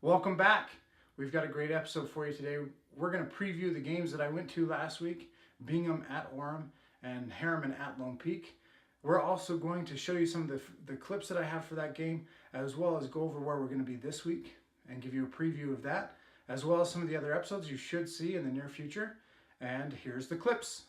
Welcome back. We've got a great episode for you today. We're going to preview the games that I went to last week, Bingham at Orem and Herriman at Lone Peak. We're also going to show you some of the clips that I have for that game, as well as go over where we're going to be this week and give you a preview of that, as well as some of the other episodes you should see in the near future. And here's the clips.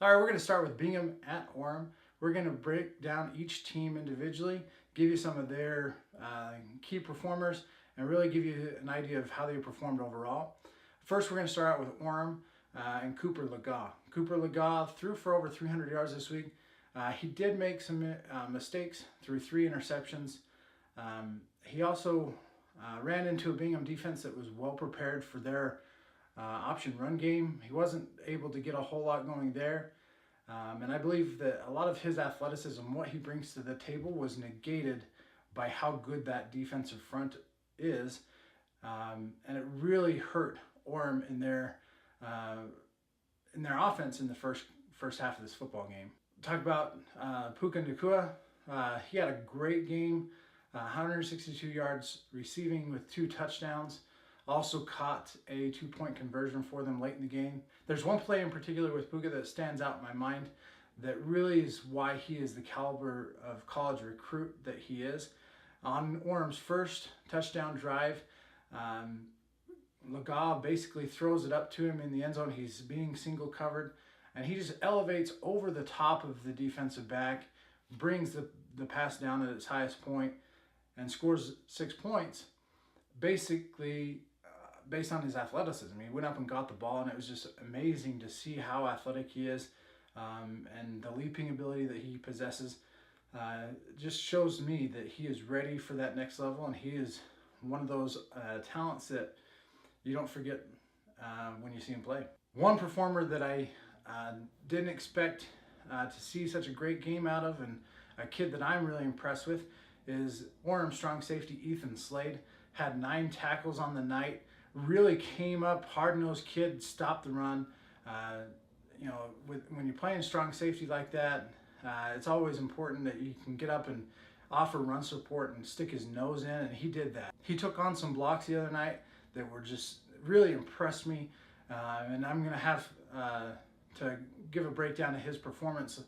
All right, we're going to start with Bingham at Orem. We're going to break down each team individually, give you some of their key performers, and really give you an idea of how they performed overall. First, we're going to start out with Orem and Cooper Legaw. Cooper Legaw threw for over 300 yards this week. He did make some mistakes, threw 3 interceptions. He also ran into a Bingham defense that was well prepared for their option run game. He wasn't able to get a whole lot going there. And I believe that a lot of his athleticism, what he brings to the table, was negated by how good that defensive front is. And it really hurt Orem in their offense in the first half of this football game. Talk about Puka Nacua. He had a great game, 162 yards receiving with 2 touchdowns. Also caught a 2-point conversion for them late in the game. There's one play in particular with Puka that stands out in my mind that really is why he is the caliber of college recruit that he is. On Orem's first touchdown drive, Legaw basically throws it up to him in the end zone. He's being single covered, and he just elevates over the top of the defensive back, brings the pass down at its highest point, and scores 6 points. Basically, based on his athleticism. He went up and got the ball, and it was just amazing to see how athletic he is, and the leaping ability that he possesses. Just shows me that he is ready for that next level, and he is one of those talents that you don't forget when you see him play. One performer that I didn't expect to see such a great game out of, and a kid that I'm really impressed with, is Orem strong safety Ethan Slade. Had 9 tackles on the night. Really came up, hard-nosed kid, stopped the run. When you're playing strong safety like that, it's always important that you can get up and offer run support and stick his nose in, and he did that. He took on some blocks the other night that were just really impressed me, and I'm going to have to give a breakdown of his performance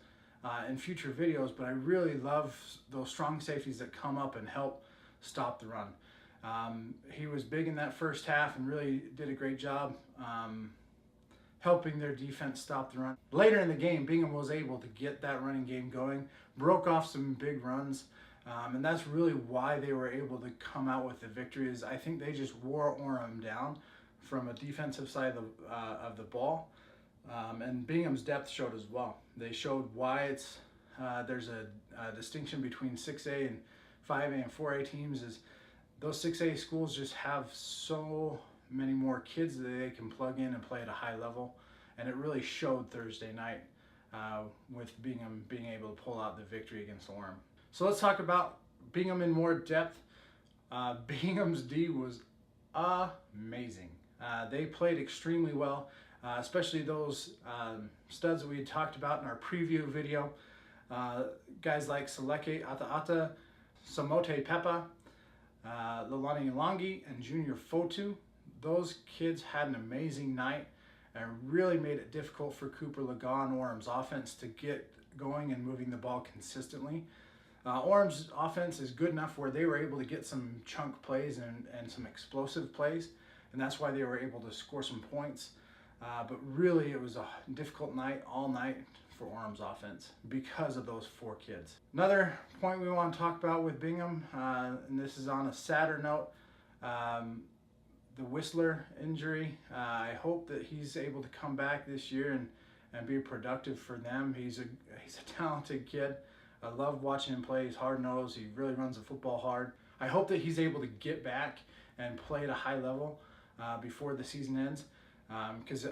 in future videos, but I really love those strong safeties that come up and help stop the run. He was big in that first half and really did a great job helping their defense stop the run. Later in the game, Bingham was able to get that running game going, broke off some big runs, and that's really why they were able to come out with the victory. Is I think they just wore Orem down from a defensive side of the ball, and Bingham's depth showed as well. They showed why there's a distinction between 6A and 5A and 4A teams. Is those 6A schools just have so many more kids that they can plug in and play at a high level. And it really showed Thursday night with Bingham being able to pull out the victory against Orem. So let's talk about Bingham in more depth. Bingham's D was amazing. They played extremely well, especially those studs that we had talked about in our preview video. Guys like Seleke Ata, Samote Pepa, Lolani Ilangi, and Junior Fotu. Those kids had an amazing night, and really made it difficult for Cooper Lagon, Orem's offense, to get going and moving the ball consistently. Orem's offense is good enough where they were able to get some chunk plays and some explosive plays, and that's why they were able to score some points. But really, it was a difficult night all night for Orem's offense because of those 4 kids. Another point we want to talk about with Bingham, and this is on a sadder note, the Whistler injury. I hope that he's able to come back this year and be productive for them. He's a talented kid. I love watching him play. He's hard-nosed. He really runs the football hard. I hope that he's able to get back and play at a high level before the season ends. Because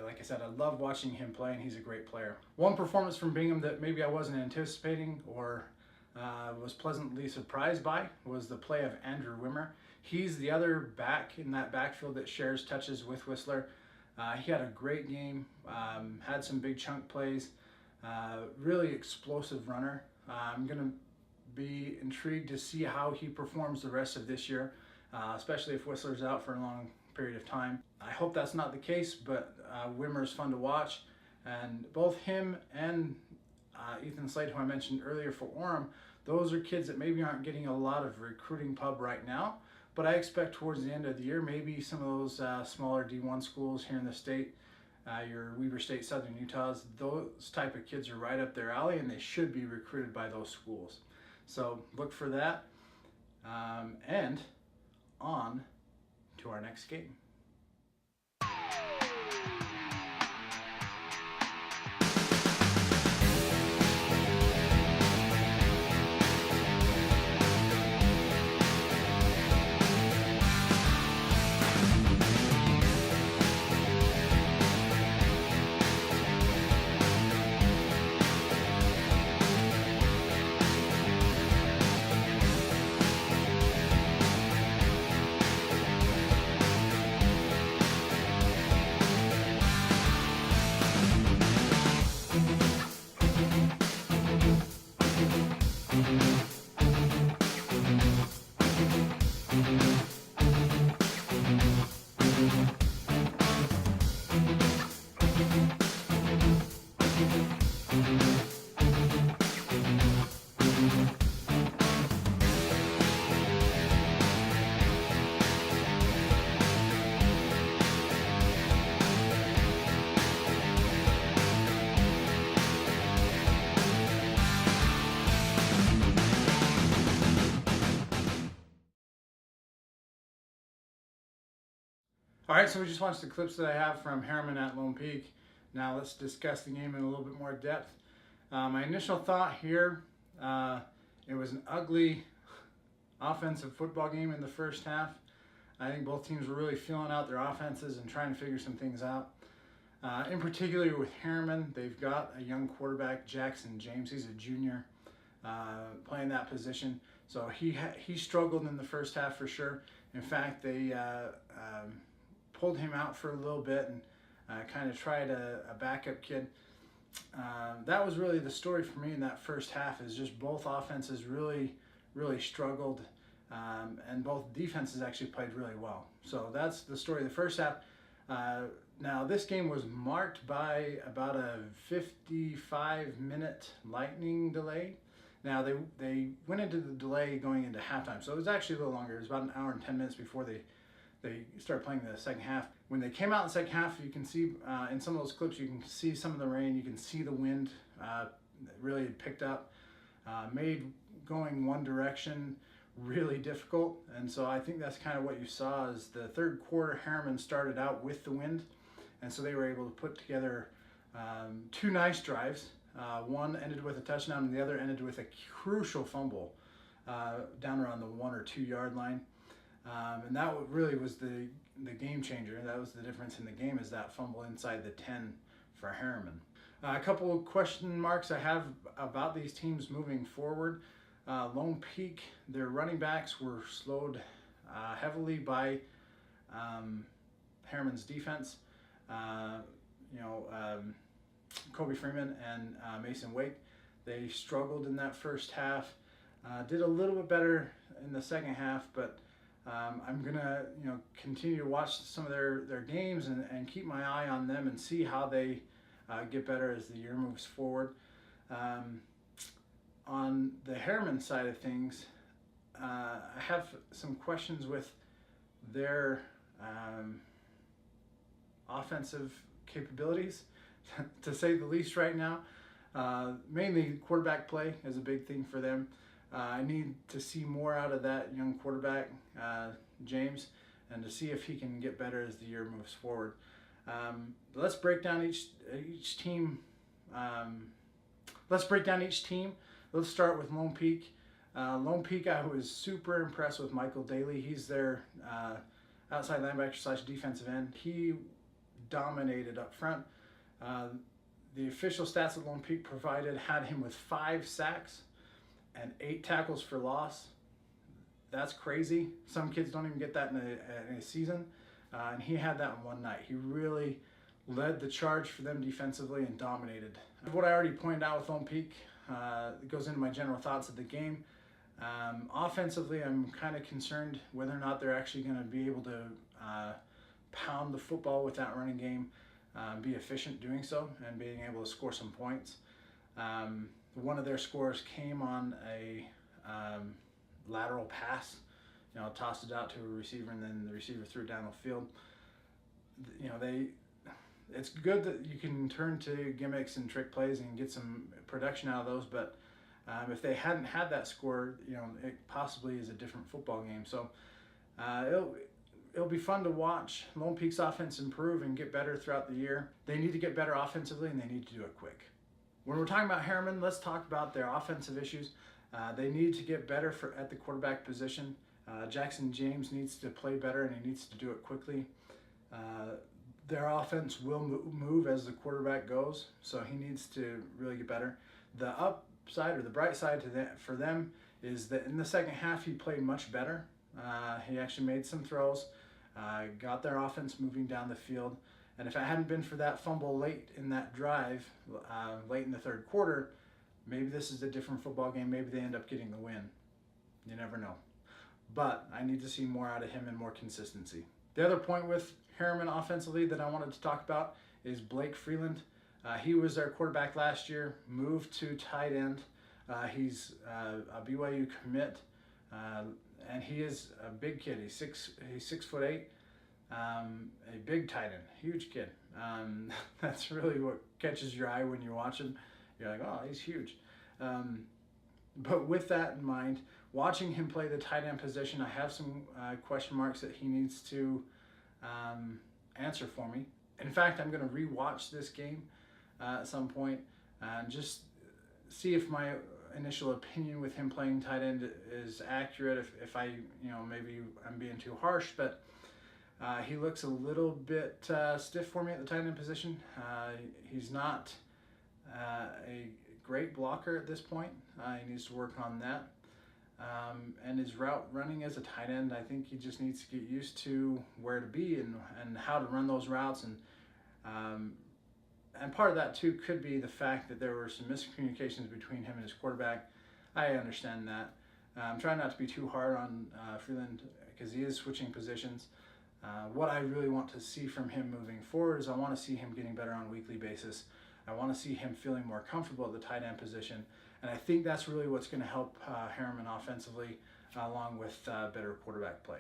like I said, I love watching him play, and he's a great player. One performance from Bingham that maybe I wasn't anticipating or was pleasantly surprised by was the play of Andrew Wimmer. He's the other back in that backfield that shares touches with Whistler. He had a great game, had some big chunk plays, really explosive runner. I'm going to be intrigued to see how he performs the rest of this year, especially if Whistler's out for a long period of time. I hope that's not the case, but Wimmer is fun to watch, and both him and Ethan Slade, who I mentioned earlier for Orem, those are kids that maybe aren't getting a lot of recruiting pub right now, but I expect towards the end of the year, maybe some of those smaller D1 schools here in the state, your Weber State, Southern Utahs, those type of kids are right up their alley, and they should be recruited by those schools. So look for that, and on to our next game. All right, so we just watched the clips that I have from Herriman at Lone Peak. Now let's discuss the game in a little bit more depth. My initial thought here, it was an ugly offensive football game in the first half. I think both teams were really feeling out their offenses and trying to figure some things out. In particular with Herriman, they've got a young quarterback, Jackson James. He's a junior playing that position. So he struggled in the first half for sure. In fact, they pulled him out for a little bit and kind of tried a backup kid. That was really the story for me in that first half, is just both offenses really struggled, and both defenses actually played really well. So that's the story of the first half. Now this game was marked by about a 55-minute lightning delay. Now they went into the delay going into halftime, so it was actually a little longer. It was about an hour and 10 minutes before they started playing the second half. When they came out in the second half, you can see in some of those clips, you can see some of the rain, you can see the wind really had picked up, made going one direction really difficult. And so I think that's kind of what you saw is the third quarter, Herriman started out with the wind, and so they were able to put together two nice drives. One ended with a touchdown, and the other ended with a crucial fumble down around the 1 or 2 yard line. And that really was the game changer. That was the difference in the game, is that fumble inside the 10 for Herriman. A couple of question marks I have about these teams moving forward. Lone Peak, their running backs were slowed heavily by Herriman's defense. Kobe Freeman and Mason Wake, they struggled in that first half. Did a little bit better in the second half, but I'm gonna continue to watch some of their games and keep my eye on them and see how they get better as the year moves forward. On the Herriman side of things, I have some questions with their offensive capabilities, to say the least, right now. Mainly quarterback play is a big thing for them. I need to see more out of that young quarterback, James, and to see if he can get better as the year moves forward. Let's break down each team. Let's break down each team. Let's start with Lone Peak. Lone Peak, I was super impressed with Michael Daly. He's their outside linebacker / defensive end. He dominated up front. The official stats that Lone Peak provided had him with 5 sacks and 8 tackles for loss. That's crazy. Some kids don't even get that in a season. And he had that in one night. He really led the charge for them defensively and dominated. What I already pointed out with Lone Peak goes into my general thoughts of the game. Offensively, I'm kind of concerned whether or not they're actually going to be able to pound the football with that running game, be efficient doing so, and being able to score some points. One of their scores came on a lateral pass. Tossed it out to a receiver, and then the receiver threw it down the field. It's good that you can turn to gimmicks and trick plays and get some production out of those, but if they hadn't had that score, it possibly is a different football game. So it'll be fun to watch Lone Peak's offense improve and get better throughout the year. They need to get better offensively, and they need to do it quick. When we're talking about Herriman, let's talk about their offensive issues. They need to get better at the quarterback position. Jackson James needs to play better, and he needs to do it quickly. Their offense will move as the quarterback goes, so he needs to really get better. The upside, or the bright side for them, is that in the second half he played much better. He actually made some throws, got their offense moving down the field, and if it hadn't been for that fumble late in that drive, late in the third quarter, maybe this is a different football game. Maybe they end up getting the win. You never know. But I need to see more out of him and more consistency. The other point with Herriman offensively that I wanted to talk about is Blake Freeland. He was their quarterback last year, moved to tight end. He's a BYU commit, and he is a big kid. He's 6'8", a big tight end, huge kid. That's really what catches your eye when you watch him. You're like, oh, he's huge. But with that in mind, watching him play the tight end position, I have some question marks that he needs to answer for me. In fact, I'm going to re-watch this game at some point and just see if my initial opinion with him playing tight end is accurate. If I, maybe I'm being too harsh, but he looks a little bit stiff for me at the tight end position. He's not a great blocker at this point. He needs to work on that. And his route running as a tight end, I think he just needs to get used to where to be and how to run those routes. And part of that too could be the fact that there were some miscommunications between him and his quarterback. I understand that. I'm trying not to be too hard on Freeland because he is switching positions. What I really want to see from him moving forward is I want to see him getting better on a weekly basis. I want to see him feeling more comfortable at the tight end position. And I think that's really what's going to help Herriman offensively, along with better quarterback play.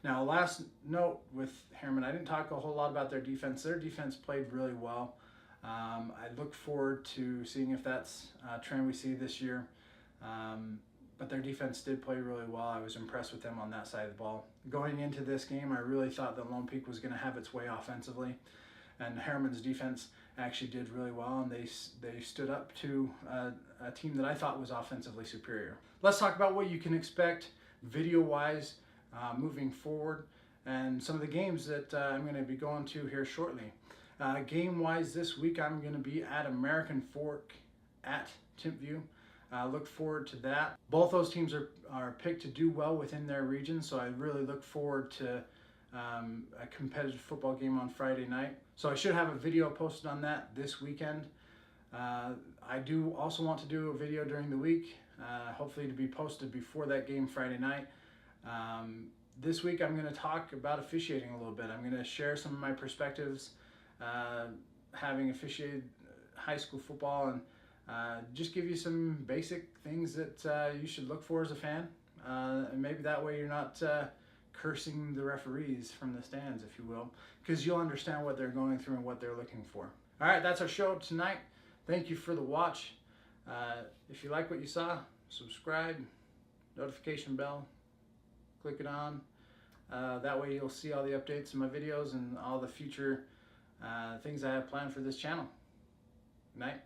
Now, last note with Herriman, I didn't talk a whole lot about their defense. Their defense played really well. I look forward to seeing if that's a trend we see this year. But their defense did play really well. I was impressed with them on that side of the ball. Going into this game, I really thought that Lone Peak was going to have its way offensively. And Herriman's defense actually did really well, and they stood up to a team that I thought was offensively superior. Let's talk about what you can expect video-wise moving forward, and some of the games that I'm going to be going to here shortly. Game-wise this week, I'm going to be at American Fork at Timpview. Look forward to that. Both those teams are picked to do well within their region, so I really look forward to a competitive football game on Friday night. So I should have a video posted on that this weekend. I do also want to do a video during the week, hopefully to be posted before that game Friday night. This week I'm going to talk about officiating a little bit. I'm going to share some of my perspectives having officiated high school football, and just give you some basic things that you should look for as a fan. And maybe that way you're not cursing the referees from the stands, if you will, because you'll understand what they're going through and what they're looking for. All right, that's our show tonight. Thank you for the watch. If you like what you saw, subscribe, notification bell, click it on. That way you'll see all the updates in my videos and all the future things I have planned for this channel. Good night.